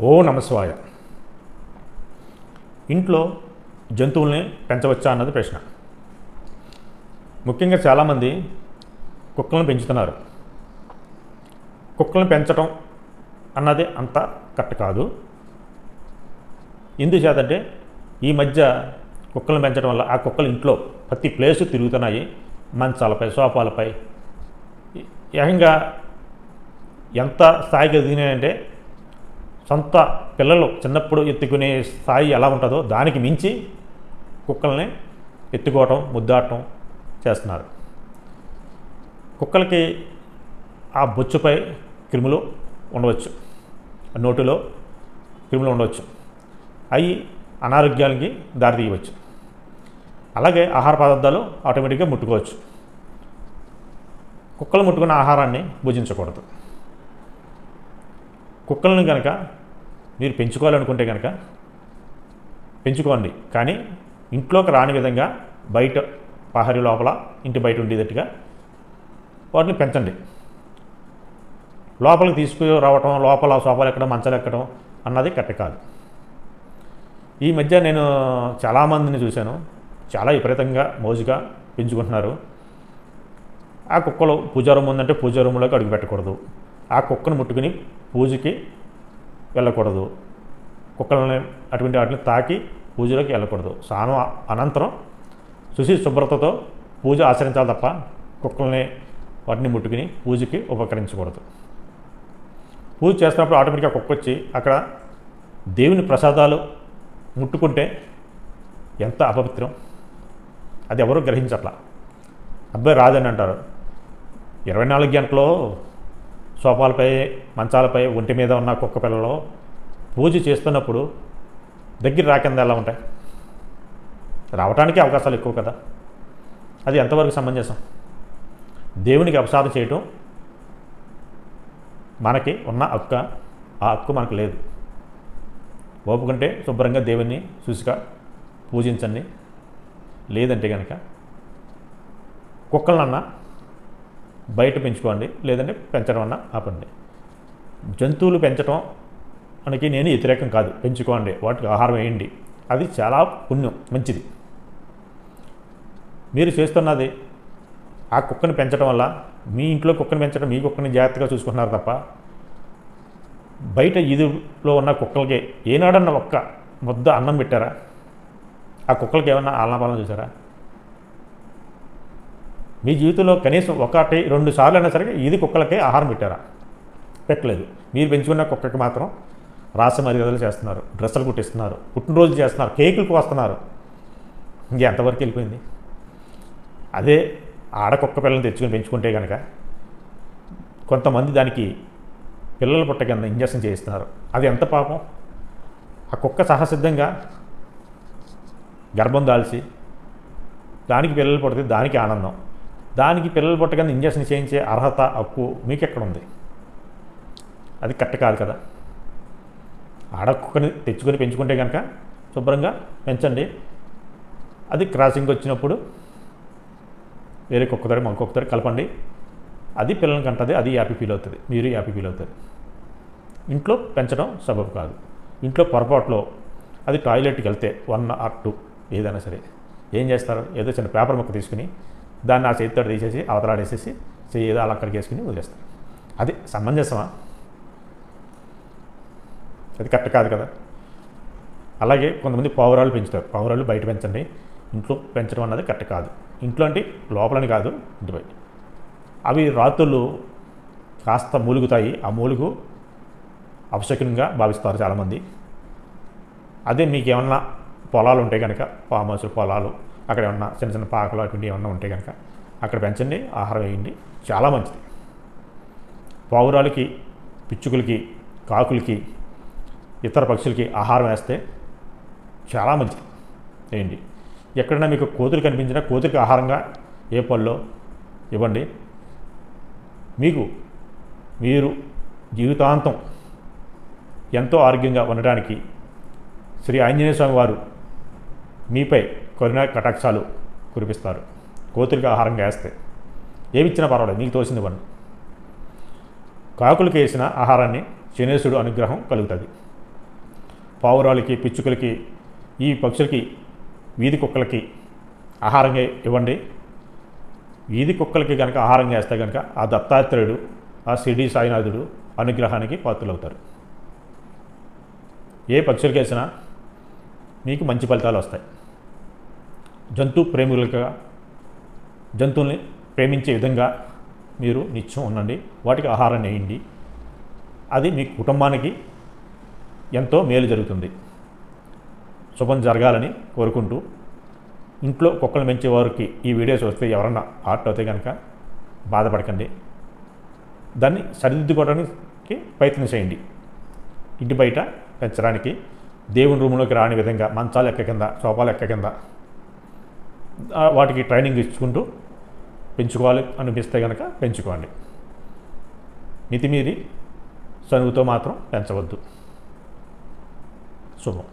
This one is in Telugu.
ఓ నమశివాయ. ఇంట్లో జంతువుల్ని పెంచవచ్చా అన్నది ప్రశ్న. ముఖ్యంగా చాలామంది కుక్కలను పెంచుతున్నారు. కుక్కలను పెంచడం అన్నది అంత కరెక్ట్ కాదు. ఎందుచేతంటే ఈ మధ్య కుక్కలను పెంచడం వల్ల ఆ కుక్కలు ఇంట్లో ప్రతి ప్లేసు తిరుగుతున్నాయి. మంచాలపై, సోఫాలపై. ఏకంగా ఎంత స్థాయికి ఎదిగినాయంటే సొంత పిల్లలు చిన్నప్పుడు ఎత్తుకునే స్థాయి ఎలా ఉంటుందో దానికి మించి కుక్కల్ని ఎత్తుకోవటం, ముద్దాడటం చేస్తున్నారు. కుక్కలకి ఆ బొచ్చుపై క్రిములు ఉండవచ్చు, నోటిలో క్రిములు ఉండవచ్చు. అవి అనారోగ్యానికి దారితీయవచ్చు. అలాగే ఆహార పదార్థాలు ఆటోమేటిక్గా ముట్టుకోవచ్చు. కుక్కలు ముట్టుకున్న ఆహారాన్ని భుజించకూడదు. కుక్కలను కనుక మీరు పెంచుకోవాలనుకుంటే కనుక పెంచుకోండి, కానీ ఇంట్లోకి రాని విధంగా బయట పహరి లోపల ఇంటి బయట ఉండేటట్టుగా వాటిని పెంచండి. లోపలికి తీసుకురావటం, లోపల సోఫాలు ఎక్కడం, మంచాలు ఎక్కడం అన్నది కరెక్ట్ కాదు. ఈ మధ్య నేను చాలామందిని చూశాను, చాలా విపరీతంగా మోజుగా పెంచుకుంటున్నారు. ఆ కుక్కలు పూజా రూమ్ ఉందంటే పూజా రూమ్లోకి అడుగు పెట్టకూడదు. ఆ కుక్కను ముట్టుకుని పూజకి వెళ్ళకూడదు. కుక్కలని అటువంటి వాటిని తాకి పూజలోకి వెళ్ళకూడదు. స్నానం అనంతరం శుచి శుభ్రతతో పూజ ఆచరించాలి తప్ప కుక్కల్ని వాటిని ముట్టుకుని పూజకి ఉపకరించకూడదు. పూజ చేస్తున్నప్పుడు ఆటోమేటిక్గా కుక్క వచ్చి అక్కడ దేవుని ప్రసాదాలు ముట్టుకుంటే ఎంత అపవిత్రం. అది ఎవరు గ్రహించట్లా. అబ్బాయి రాదని అంటారు. 24 గంటలు సోఫాలపై, మంచాలపై, ఒంటి మీద ఉన్న కుక్క పిల్లలు పూజ చేస్తున్నప్పుడు దగ్గర రాకింద ఎలా ఉంటాయి? రావడానికి అవకాశాలు ఎక్కువ కదా. అది ఎంతవరకు సమంజసం? దేవునికి అపసారం చేయటం మనకి ఉన్న హక్కు, ఆ హక్కు మనకు లేదు. ఓపుకుంటే శుభ్రంగా దేవుణ్ణి చూసిగా పూజించండి. లేదంటే కనుక కుక్కలనన్నా బయట పెంచుకోండి, లేదంటే పెంచడం అన్నా ఆపండి. జంతువులు పెంచడం మనకి నేను వ్యతిరేకం కాదు. పెంచుకోండి, వాటికి ఆహారం వేయండి, అది చాలా పుణ్యం, మంచిది. మీరు చేస్తున్నది ఆ కుక్కని పెంచడం వల్ల మీ ఇంట్లో కుక్కని పెంచడం, మీ కుక్కని జాగ్రత్తగా చూసుకుంటున్నారు తప్ప బయట ఈదులో ఉన్న కుక్కలకి ఏనాడన్నా ఒక్క ముద్ద అన్నం పెట్టారా? ఆ కుక్కలకి ఏమన్నా ఆలనాపాలన చూసారా? మీ జీవితంలో కనీసం 1-2 సార్లు అయినా సరే ఇది కుక్కలకే ఆహారం పెట్టారా? పెట్టలేదు. మీరు పెంచుకున్న కుక్కకి మాత్రం రాస మర్యాదలు చేస్తున్నారు, డ్రెస్సులు కుట్టిస్తున్నారు, పుట్టినరోజులు చేస్తున్నారు, కేకులు వస్తున్నారు. ఎంతవరకు వెళ్ళిపోయింది? అదే ఆడకుక్క పిల్లల్ని తెచ్చుకొని పెంచుకుంటే కనుక కొంతమంది దానికి పిల్లలు పుట్ట కింద ఇంజక్షన్ చేయిస్తున్నారు. అది ఎంత పాపం. ఆ కుక్క సహసిద్ధంగా గర్భం దాల్చి దానికి పిల్లలు పుడితే దానికి ఆనందం. దానికి పిల్లలు పుట్ట కింద ఇంజక్షన్ చేయించే అర్హత, హక్కు మీకు ఎక్కడుంది? అది కరెక్ట్ కాదు కదా. ఆడకుక్కని తెచ్చుకొని పెంచుకుంటే కనుక శుభ్రంగా పెంచండి. అది క్రాసింగ్ వచ్చినప్పుడు వేరే కుక్కతోటి ఇంకొకతోటి కలపండి. అది పిల్లలకి అంటది, అది హ్యాపీ ఫీల్ అవుతుంది, మీరు హ్యాపీ ఫీల్ అవుతుంది. ఇంట్లో పెంచడం సబబు కాదు. ఇంట్లో పొరపాట్లో అది టాయిలెట్కి వెళ్తే 1 or 2 ఏదైనా సరే ఏం చేస్తారు? ఏదో చిన్న పేపర్ ముక్క తీసుకుని దాన్ని ఆ చేతితో తీసేసి అవతలాడేసేసి ఏదో అలా అక్కడికి వేసుకుని వదిలేస్తారు. అది సమంజసమా? అది కరెక్ట్ కాదు కదా. అలాగే కొంతమంది పావురాలు పెంచుతారు. పావురాలు బయట పెంచండి, ఇంట్లో పెంచడం అన్నది కరెక్ట్ కాదు. ఇంట్లో అంటే లోపలని కాదు, ఇంటి బయట. అవి రాత్రులు కాస్త మూలుగుతాయి. ఆ మూలుగు అపశకునంగా భావిస్తారు చాలామంది. అదే మీకు ఏమన్నా పొలాలు ఉంటే కనుక, ఫామ్ హౌస్ పొలాలు, అక్కడ ఏమన్నా చిన్న చిన్న పాకలు అటువంటి ఏమన్నా ఉంటే కనుక అక్కడ పెంచండి, ఆహారం వేయండి, చాలా మంచిది. పావురాలకి, పిచ్చుకలకి, కాకులకి, ఇతర పక్షులకి ఆహారం వేస్తే చాలా మంచిది, వేయండి. ఎక్కడైనా మీకు కోతులు కనిపించినా కోతులకి ఆహారంగా ఏ పళ్ళో ఇవ్వండి. మీరు జీవితాంతం ఎంతో ఆరోగ్యంగా ఉండడానికి శ్రీ ఆంజనేయ స్వామి వారు మీపై కరుణా కటాక్షాలు కురిపిస్తారు. కోతులకి ఆహారంగా వేస్తే ఏమిచ్చినా పర్వాలేదు, మీకు తోసింది ఇవ్వండి. కాకులకి వేసిన ఆహారాన్ని శనేశ్వరుడు అనుగ్రహం కలుగుతుంది. పావురాలకి, పిచ్చుకలకి, ఈ పక్షులకి, వీధి కుక్కలకి ఆహారంగా ఇవ్వండి. వీధి కుక్కలకి కనుక ఆహారంగా వేస్తే కనుక ఆ దత్తాత్రేయుడు, ఆ షిరిడి సాయినాథుడు అనుగ్రహానికి పాత్రలవుతారు. ఏ పక్షులకి వేసినా మీకు మంచి ఫలితాలు వస్తాయి. జంతు ప్రేమికులుగా జంతువుల్ని ప్రేమించే విధంగా మీరు నిత్యం ఉండండి. వాటికి ఆహారాన్ని వేయండి. అది మీ కుటుంబానికి ఎంతో మేలు జరుగుతుంది. శుభం జరగాలని కోరుకుంటూ, ఇంట్లో కుక్కలు పెంచే వారికి ఈ వీడియోస్ వస్తే ఎవరన్నా హార్ట్ అవుతే కనుక బాధపడకండి. దాన్ని సరిదిద్దుకోవడానికి ప్రయత్నం చేయండి. ఇంటి బయట పెంచడానికి దేవుని రూమ్లోకి రాని విధంగా మంచాలు ఎక్క కింద, సోఫాలు ఎక్క కింద వాటికి ట్రైనింగ్ ఇచ్చుకుంటూ పెంచుకోవాలి అనిపిస్తే కనుక పెంచుకోండి. మితిమీరి చనువుతో మాత్రం పెంచవద్దు. శుభం.